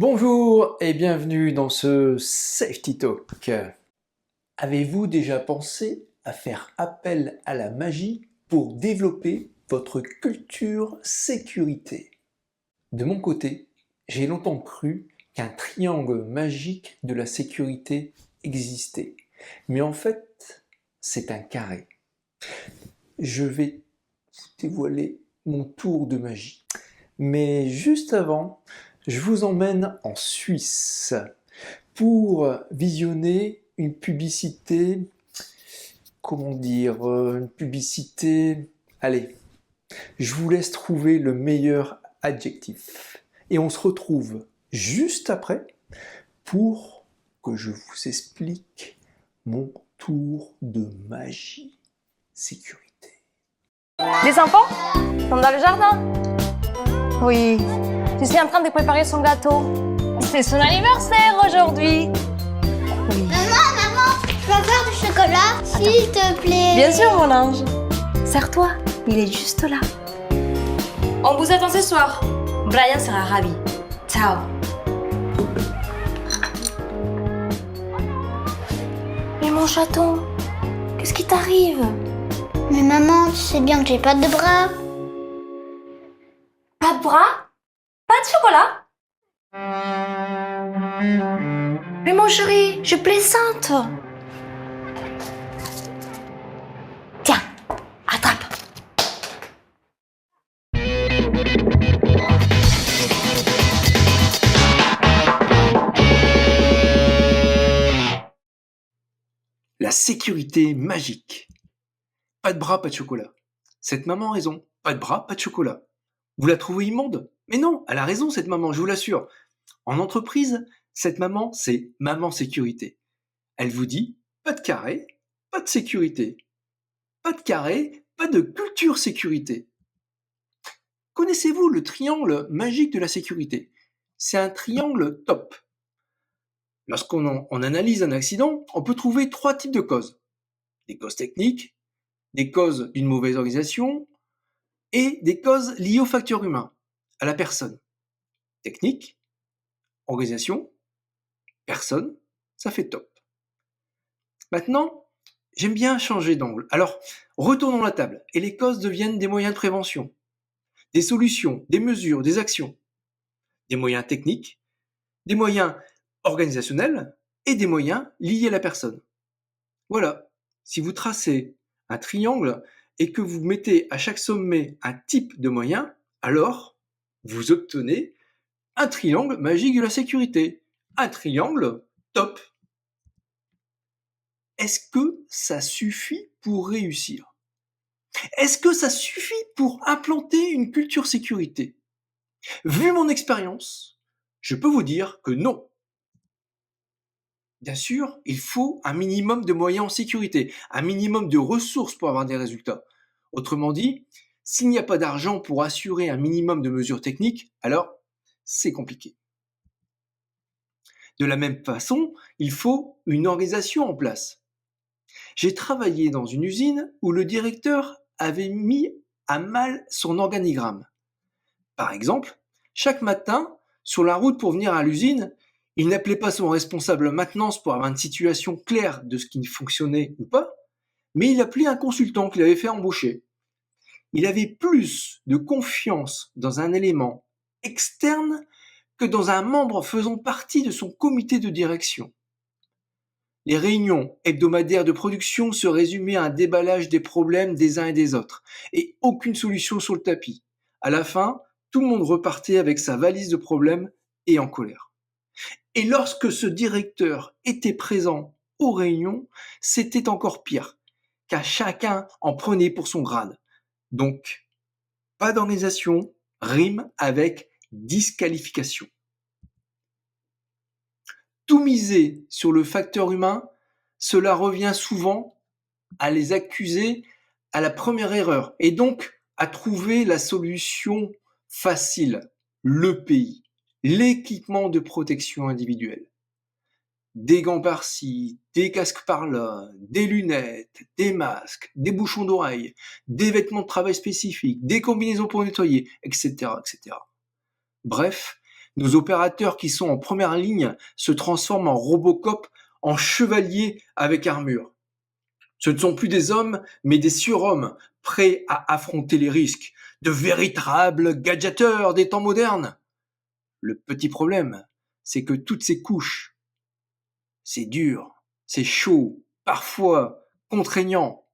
Bonjour et bienvenue dans ce Safety Talk. Avez-vous déjà pensé à faire appel à la magie pour développer votre culture sécurité? De mon côté, j'ai longtemps cru qu'un triangle magique de la sécurité existait. Mais en fait, c'est un carré. Je vais vous dévoiler mon tour de magie. Mais juste avant, je vous emmène en Suisse pour visionner une publicité, une publicité, allez, je vous laisse trouver le meilleur adjectif. Et on se retrouve juste après pour que je vous explique mon tour de magie sécurité. Les enfants sont dans le jardin. Oui, je suis en train de préparer son gâteau. C'est son anniversaire aujourd'hui. Oui. Maman, je veux avoir du chocolat, s'il te plaît. Bien sûr, mon ange. Serre-toi, il est juste là. On vous attend ce soir. Brian sera ravi. Ciao. Mais mon chaton, qu'est-ce qui t'arrive? Mais maman, tu sais bien que j'ai pas de bras. Pas de bras? Pas de chocolat? Mais mon chéri, je plaisante. Tiens, attrape. La sécurité magique. Pas de bras, pas de chocolat. Cette maman a raison. Pas de bras, pas de chocolat. Vous la trouvez immonde? Mais non, elle a raison cette maman, je vous l'assure. En entreprise, cette maman, c'est maman sécurité. Elle vous dit, pas de carré, pas de sécurité. Pas de carré, pas de culture sécurité. Connaissez-vous le triangle magique de la sécurité? C'est un triangle top. Lorsqu'on analyse un accident, on peut trouver 3 types de causes. Des causes techniques, des causes d'une mauvaise organisation et des causes liées au facteur humain, à la personne. Technique, organisation, personne, ça fait top. Maintenant, j'aime bien changer d'angle. Alors, retournons la table et les causes deviennent des moyens de prévention, des solutions, des mesures, des actions, des moyens techniques, des moyens organisationnels et des moyens liés à la personne. Voilà, si vous tracez un triangle et que vous mettez à chaque sommet un type de moyen, alors vous obtenez un triangle magique de la sécurité. Un triangle top. Est-ce que ça suffit pour réussir? Est-ce que ça suffit pour implanter une culture sécurité? Vu mon expérience, je peux vous dire que non. Bien sûr, il faut un minimum de moyens en sécurité, un minimum de ressources pour avoir des résultats. Autrement dit, s'il n'y a pas d'argent pour assurer un minimum de mesures techniques, alors c'est compliqué. De la même façon, il faut une organisation en place. J'ai travaillé dans une usine où le directeur avait mis à mal son organigramme. Par exemple, chaque matin, sur la route pour venir à l'usine, il n'appelait pas son responsable maintenance pour avoir une situation claire de ce qui fonctionnait ou pas, mais il appelait un consultant qu'il avait fait embaucher. Il avait plus de confiance dans un élément externe que dans un membre faisant partie de son comité de direction. Les réunions hebdomadaires de production se résumaient à un déballage des problèmes des uns et des autres, et aucune solution sur le tapis. À la fin, tout le monde repartait avec sa valise de problèmes et en colère. Et lorsque ce directeur était présent aux réunions, c'était encore pire, car chacun en prenait pour son grade. Donc, pas d'organisation rime avec disqualification. Tout miser sur le facteur humain, cela revient souvent à les accuser à la première erreur et donc à trouver la solution facile, le pays, l'équipement de protection individuelle. Des gants par-ci, des casques par-là, des lunettes, des masques, des bouchons d'oreilles, des vêtements de travail spécifiques, des combinaisons pour nettoyer, etc., etc. Bref, Nos opérateurs qui sont en première ligne se transforment en Robocop, en chevaliers avec armure. Ce ne sont plus des hommes, mais des surhommes, prêts à affronter les risques, de véritables gadgeteurs des temps modernes. Le petit problème, c'est que toutes ces couches, c'est dur, c'est chaud, parfois contraignant.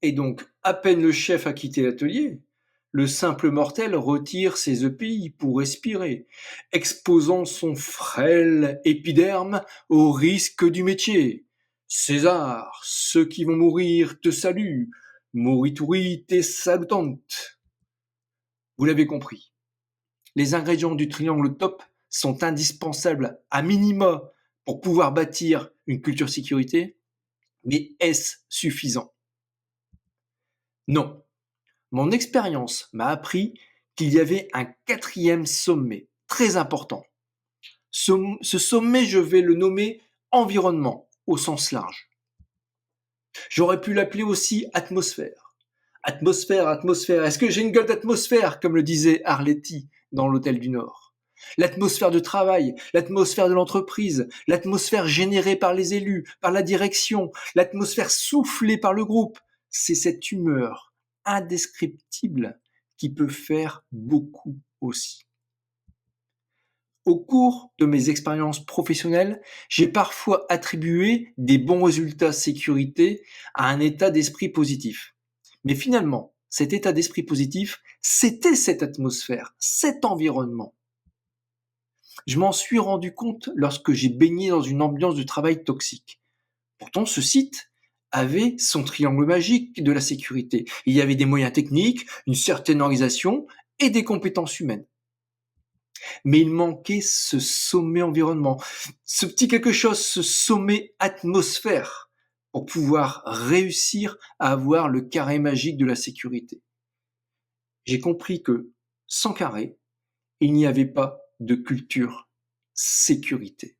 Et donc, à peine le chef a quitté l'atelier, le simple mortel retire ses épilles pour respirer, exposant son frêle épiderme au risque du métier. César, ceux qui vont mourir te saluent, morituri te salutant. Vous l'avez compris, les ingrédients du triangle top sont indispensables à minima pour pouvoir bâtir une culture sécurité, mais est-ce suffisant? Non. Mon expérience m'a appris qu'il y avait un quatrième sommet très important. Ce sommet, je vais le nommer environnement au sens large. J'aurais pu l'appeler aussi atmosphère. Atmosphère, atmosphère. Est-ce que j'ai une gueule d'atmosphère, comme le disait Arletty dans l'Hôtel du Nord? L'atmosphère de travail, l'atmosphère de l'entreprise, l'atmosphère générée par les élus, par la direction, l'atmosphère soufflée par le groupe, c'est cette humeur indescriptible qui peut faire beaucoup aussi. Au cours de mes expériences professionnelles, j'ai parfois attribué des bons résultats sécurité à un état d'esprit positif. Mais finalement, cet état d'esprit positif, c'était cette atmosphère, cet environnement. Je m'en suis rendu compte lorsque j'ai baigné dans une ambiance de travail toxique. Pourtant, ce site avait son triangle magique de la sécurité. Il y avait des moyens techniques, une certaine organisation et des compétences humaines. Mais il manquait ce sommet environnement, ce petit quelque chose, ce sommet atmosphère, pour pouvoir réussir à avoir le carré magique de la sécurité. J'ai compris que, sans carré, il n'y avait pas de culture sécurité.